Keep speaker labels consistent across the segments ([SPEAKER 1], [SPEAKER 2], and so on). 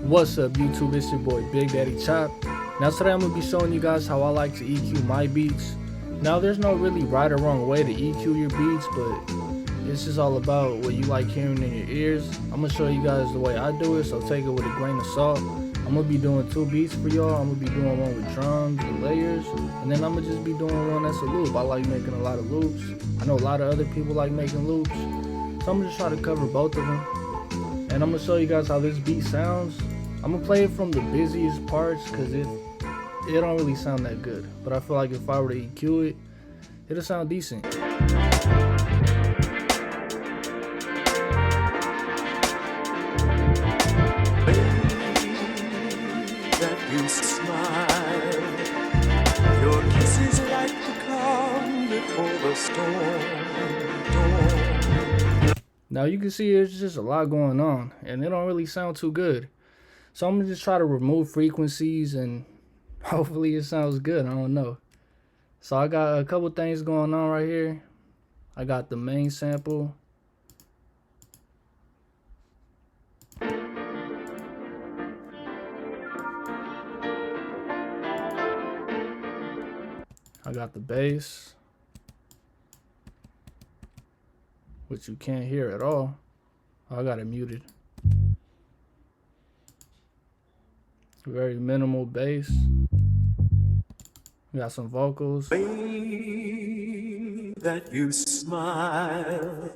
[SPEAKER 1] What's up YouTube, it's your boy Big Daddy Chop. Now today I'm going to be showing you guys how I like to EQ my beats. Now there's no really right or wrong way to EQ your beats, but it's just all about what you like hearing in your ears. I'm going to show you guys the way I do it, so take it with a grain of salt. I'm going to be doing 2 beats for y'all. I'm going to be doing one with drums and layers, and then I'm going to just be doing one that's a loop. I like making a lot of loops. I know a lot of other people like making loops, so I'm going to just try to cover both of them. And I'm going to show you guys how this beat sounds. I'm going to play it from the busiest parts because it don't really sound that good. But I feel like if I were to EQ it, it'll sound decent.
[SPEAKER 2] That you smile, your kisses like the calm before the storm.
[SPEAKER 1] Now you can see there's just a lot going on and it don't really sound too good. So I'm gonna just try to remove frequencies and hopefully it sounds good. I don't know. So I got a couple things going on right here. I got the main sample. I got the bass, which you can't hear at all. Oh, I got it muted. Very minimal bass. We got some vocals.
[SPEAKER 2] That you smile.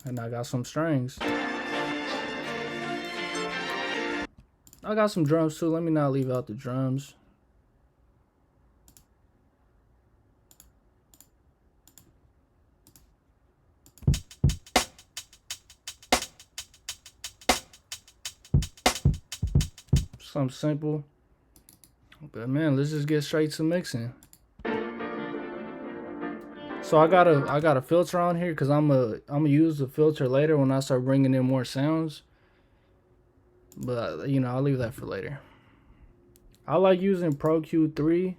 [SPEAKER 1] And I got some strings. I got some drums too. Let me not leave out the drums. Something simple. But man, let's just get straight to mixing. So I got a filter on here because I'm gonna use the filter later when I start bringing in more sounds. But you know, I'll leave that for later. I like using Pro Q3.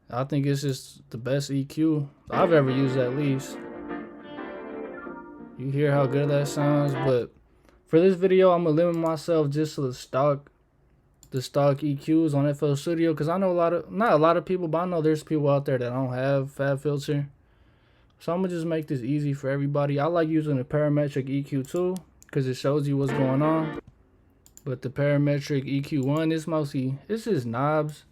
[SPEAKER 1] I think it's just the best EQ I've ever used, at least. You hear how good that sounds, but for this video, I'm gonna limit myself just to the stock EQs on FL Studio, because I know not a lot of people, but I know there's people out there that don't have FabFilter. So I'm gonna just make this easy for everybody. I like using the parametric EQ too, because it shows you what's going on. But the parametric EQ1 is it's just knobs.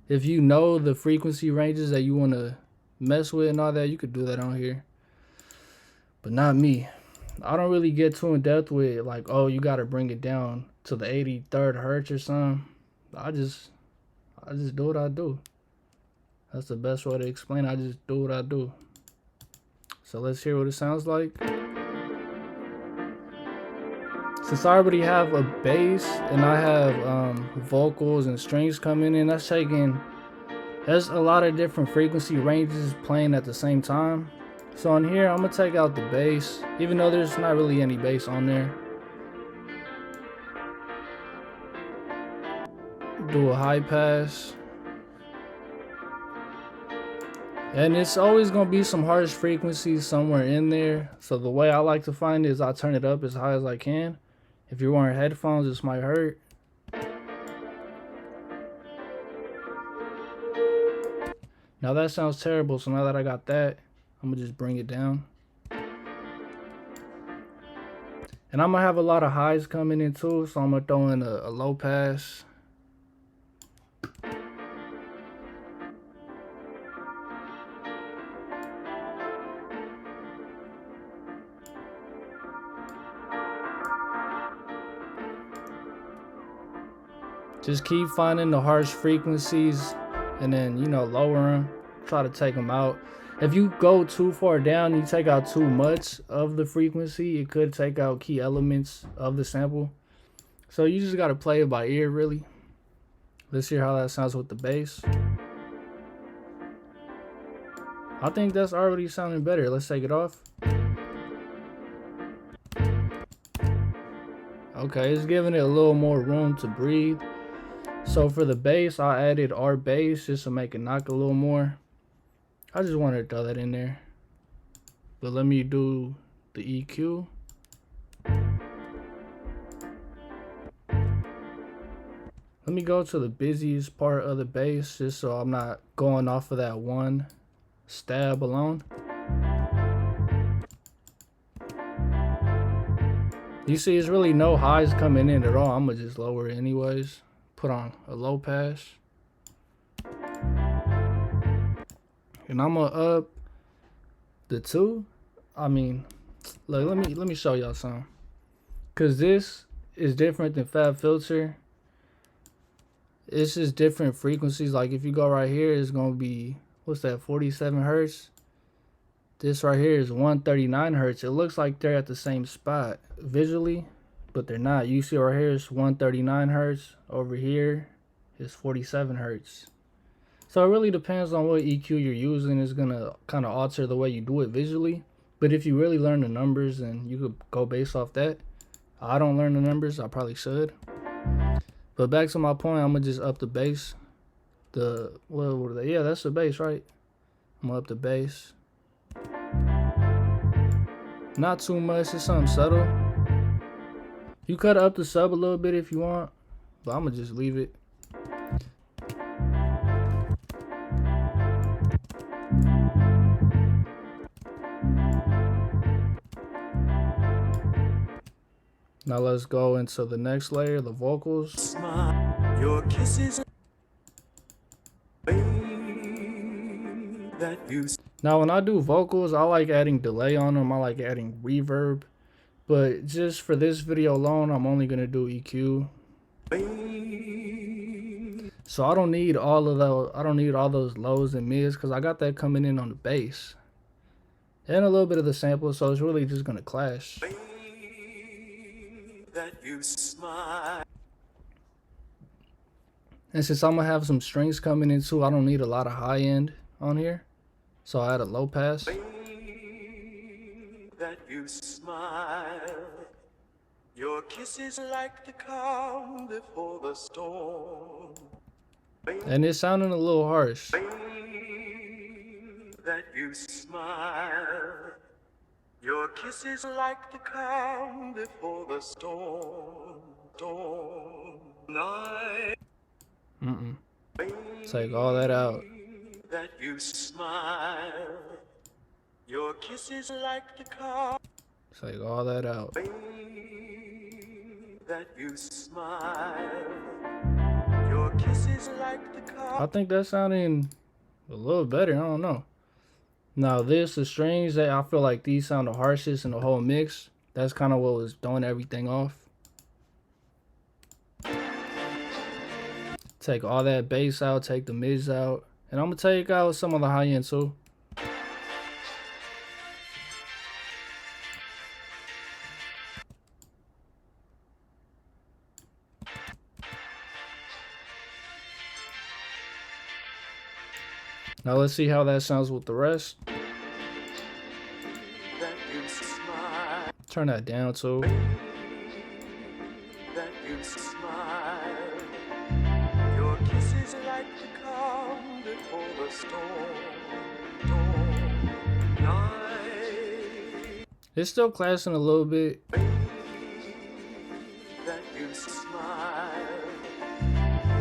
[SPEAKER 1] If you know the frequency ranges that you want to mess with and all that, you could do that on here. But not me. I don't really get too in depth with like, oh, you gotta bring it down to the 83rd hertz or something. I just do what I do. That's the best way to explain it. I just do what I do. So let's hear what it sounds like. Since I already have a bass and I have vocals and strings coming in, there's a lot of different frequency ranges playing at the same time. So on here, I'm gonna take out the bass, even though there's not really any bass on there. Do a high pass. And it's always gonna be some harsh frequencies somewhere in there. So the way I like to find it is I turn it up as high as I can. If you're wearing headphones, this might hurt. Now that sounds terrible, so now that I got that, I'm gonna just bring it down. And I'm gonna have a lot of highs coming in too, so I'm gonna throw in a low pass. Just keep finding the harsh frequencies and then, you know, lower them. Try to take them out. If you go too far down, you take out too much of the frequency, it could take out key elements of the sample. So you just gotta play it by ear, really. Let's hear how that sounds with the bass. I think that's already sounding better. Let's take it off. Okay, it's giving it a little more room to breathe. So for the bass, I added our bass just to make it knock a little more. I just wanted to throw that in there. But let me do the EQ. Let me go to the busiest part of the bass just so I'm not going off of that one stab alone. You see, it's really no highs coming in at all. I'm gonna just lower it anyways. Put on a low pass. And I'm gonna up the 2. I mean, look, let me show y'all something. Cause this is different than FabFilter. It's just different frequencies. Like if you go right here, it's gonna be, what's that, 47 hertz. This right here is 139 hertz. It looks like they're at the same spot visually, but they're not. You see right here it's 139 hertz. Over here is 47 hertz. So it really depends on what EQ you're using. It's gonna kind of alter the way you do it visually. But if you really learn the numbers, then you could go based off that. I don't learn the numbers. I probably should. But back to my point, I'm gonna just up the bass. What are they? Yeah, that's the bass, right? I'm gonna up the bass. Not too much, it's something subtle. You could up the sub a little bit if you want, but I'm gonna just leave it. Now let's go into the next layer, the vocals.
[SPEAKER 2] Smile, your kisses that you
[SPEAKER 1] Now when I do vocals, I like adding delay on them. I like adding reverb. But just for this video alone, I'm only gonna do EQ. So I don't need all of those. I don't need all those lows and mids because I got that coming in on the bass and a little bit of the sample. So it's really just gonna clash.
[SPEAKER 2] that you smile.
[SPEAKER 1] And since I'm gonna have some strings coming in too, I don't need a lot of high end on here. So I add a low pass.
[SPEAKER 2] That you smile. Your kisses like the calm before the storm.
[SPEAKER 1] And it's sounding a little harsh.
[SPEAKER 2] That you smile. Your kisses like the calm before the storm. Night.
[SPEAKER 1] Take all that out.
[SPEAKER 2] That you smile. Your kisses like the calm.
[SPEAKER 1] Take all that out.
[SPEAKER 2] That you smile. Your kisses like the calm.
[SPEAKER 1] I think that's sounding a little better. I don't know. Now the strings, that I feel like these sound the harshest in the whole mix. That's kind of what was throwing everything off. Take all that bass out, take the mids out, and I'm gonna take out some of the high end too. Now let's see how that sounds with the rest.
[SPEAKER 2] That you smile.
[SPEAKER 1] Turn that down too.
[SPEAKER 2] That you smile. Your kisses like the calm before the storm. Night.
[SPEAKER 1] It's still clashing a little bit.
[SPEAKER 2] That you smile.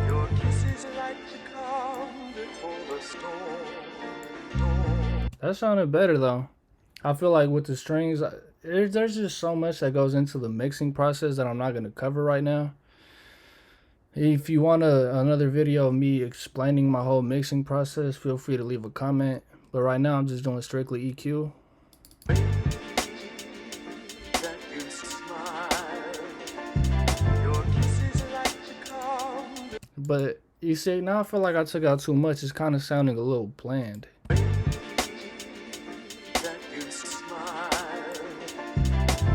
[SPEAKER 2] Your kisses like the calm before the storm.
[SPEAKER 1] That sounded better though. I feel like with the strings, there's just so much that goes into the mixing process that I'm not going to cover right now. If you want another video of me explaining my whole mixing process, feel free to leave a comment. But right now I'm just doing strictly EQ.
[SPEAKER 2] That you smile. Your kisses like the calm.
[SPEAKER 1] But you see, now I feel like I took out too much. It's kind of sounding a little bland.
[SPEAKER 2] That you smile.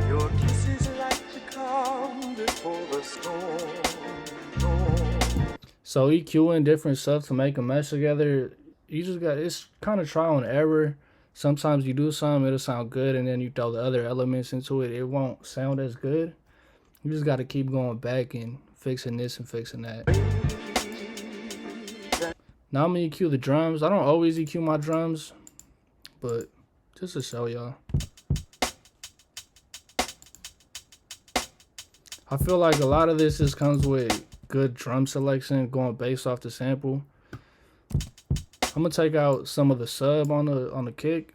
[SPEAKER 2] Your kisses like the calm before the storm.
[SPEAKER 1] So EQing different stuff to make a mesh together, you just got, it's kind of trial and error. Sometimes you do something, it'll sound good, and then you throw the other elements into it, it won't sound as good. You just got to keep going back and fixing this and fixing that. Now I'm gonna EQ the drums. I don't always EQ my drums, but just to show y'all. I feel like a lot of this just comes with good drum selection going based off the sample. I'm gonna take out some of the sub on the kick.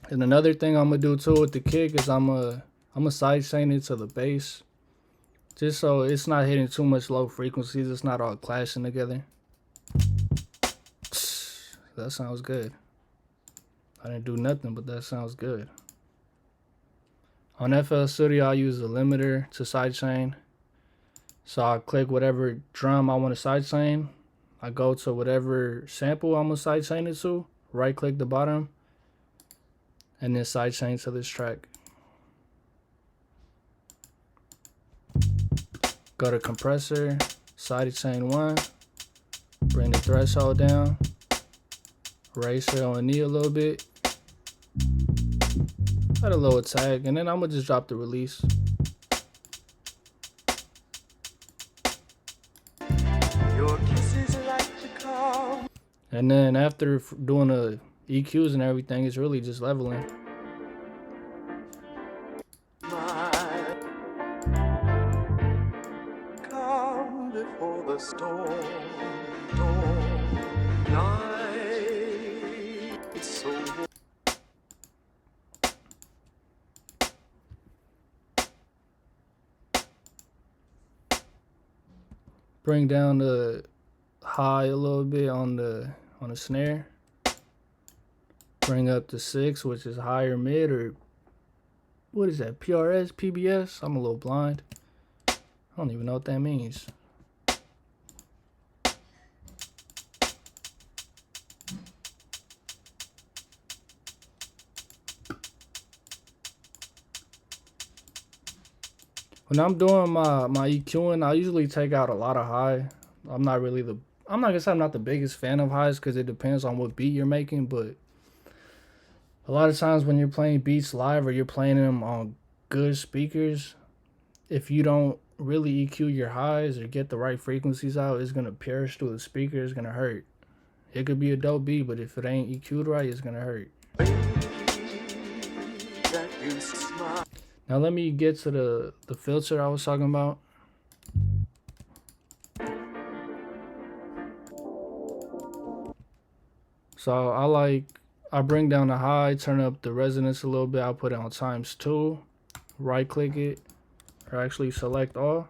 [SPEAKER 1] And another thing I'm gonna do too with the kick is I'm gonna side chain it to the bass, just so it's not hitting too much low frequencies. It's not all clashing together. That sounds good. I didn't do nothing, but that sounds good. On FL Studio, I use the limiter to sidechain. So I click whatever drum I want to sidechain. I go to whatever sample I'm going to sidechain it to. Right click the bottom. And then sidechain to this track. Go to compressor. Sidechain 1. Bring the threshold down. Raise it on knee a little bit. Add a little tag, and then I'm gonna just drop the release.
[SPEAKER 2] Your kisses like the calm.
[SPEAKER 1] And then after doing the EQs and everything, it's really just leveling.
[SPEAKER 2] Calm before the storm. Night, it's so warm.
[SPEAKER 1] Bring down the high a little bit on the snare. Bring up the 6, which is higher mid, or what is that? PRS, PBS? I'm a little blind. I don't even know what that means. When I'm doing my EQing, I usually take out a lot of high. I'm not gonna say I'm not the biggest fan of highs because it depends on what beat you're making, but a lot of times when you're playing beats live or you're playing them on good speakers, if you don't really EQ your highs or get the right frequencies out, it's gonna pierce through the speaker. It's gonna hurt. It could be a dope beat, but if it ain't EQ'd right, it's gonna hurt. Now let me get to the filter I was talking about. So I bring down the high, turn up the resonance a little bit. I'll put it on ×2, right click it, or actually select all.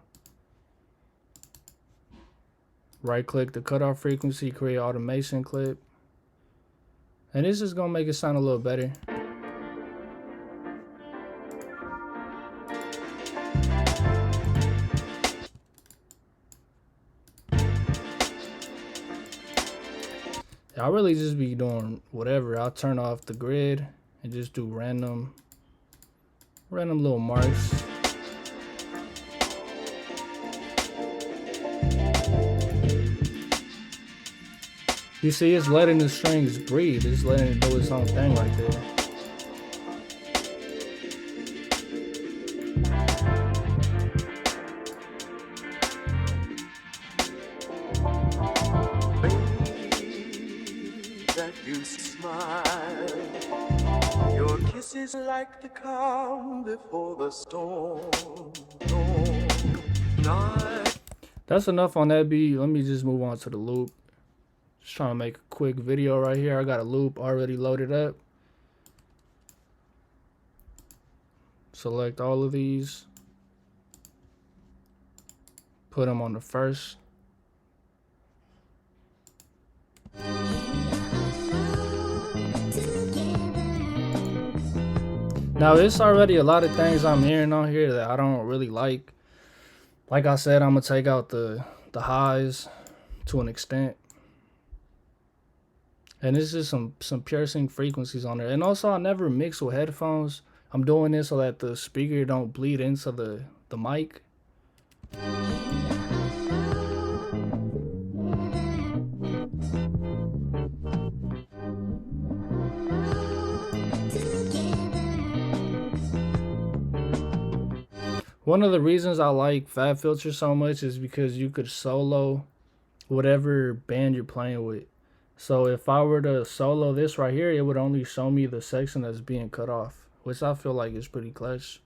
[SPEAKER 1] Right click the cutoff frequency, create automation clip. And this is gonna make it sound a little better. I'll really just be doing whatever. I'll turn off the grid and just do random little marks. You see, it's letting the strings breathe. It's letting it do its own thing right there.
[SPEAKER 2] You smile. Your kisses like the calm before the storm.
[SPEAKER 1] That's enough on that beat. Let me just move on to the loop. Just trying to make a quick video right here. I got a loop already loaded up. Select all of these. Put them on the first. Now, it's already a lot of things I'm hearing on here that I don't really like. Like I said, I'm going to take out the highs to an extent. And it's just some piercing frequencies on there. And also, I never mix with headphones. I'm doing this so that the speaker don't bleed into the mic. One of the reasons I like FabFilter so much is because you could solo whatever band you're playing with. So if I were to solo this right here, it would only show me the section that's being cut off, which I feel like is pretty clutch.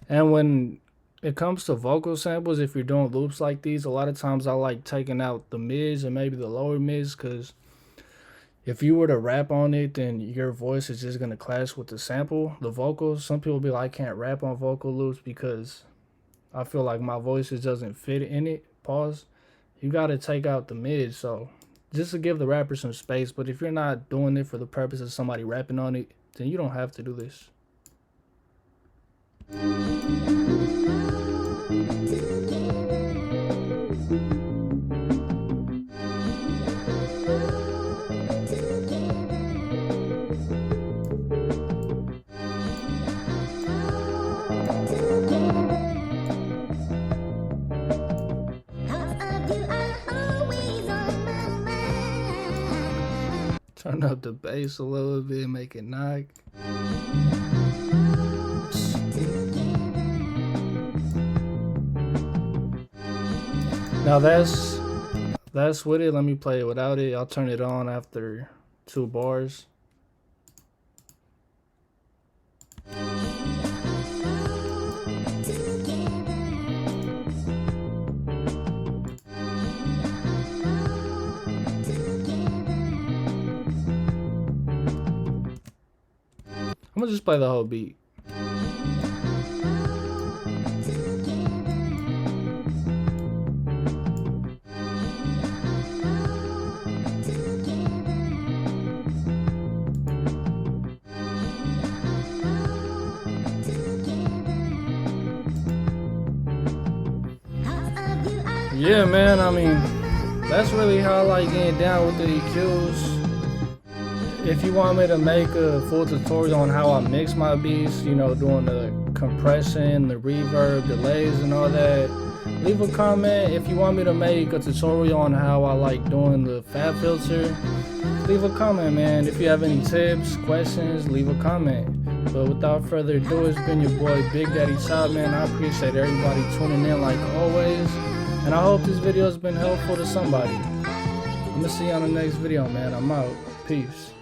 [SPEAKER 1] And when it comes to vocal samples, if you're doing loops like these, a lot of times I like taking out the mids and maybe the lower mids, because if you were to rap on it, then your voice is just going to clash with the sample, the vocals. Some people be like, I can't rap on vocal loops because I feel like my voice just doesn't fit in it. Pause. You got to take out the mids, so just to give the rapper some space. But if you're not doing it for the purpose of somebody rapping on it, then you don't have to do this. Turn up the bass a little bit, make it knock. Now that's with it. Let me play it without it. I'll turn it on after 2 bars. I'm gonna just play the whole beat. Yeah, man, I mean, that's really how I like getting down with the EQs. If you want me to make a full tutorial on how I mix my beats, you know, doing the compression, the reverb, delays, and all that, leave a comment. If you want me to make a tutorial on how I like doing the FabFilter, leave a comment, man. If you have any tips, questions, leave a comment. But without further ado, it's been your boy Big Daddy Chop, man. I appreciate everybody tuning in like always. And I hope this video has been helpful to somebody. I'm gonna see you on the next video, man. I'm out. Peace.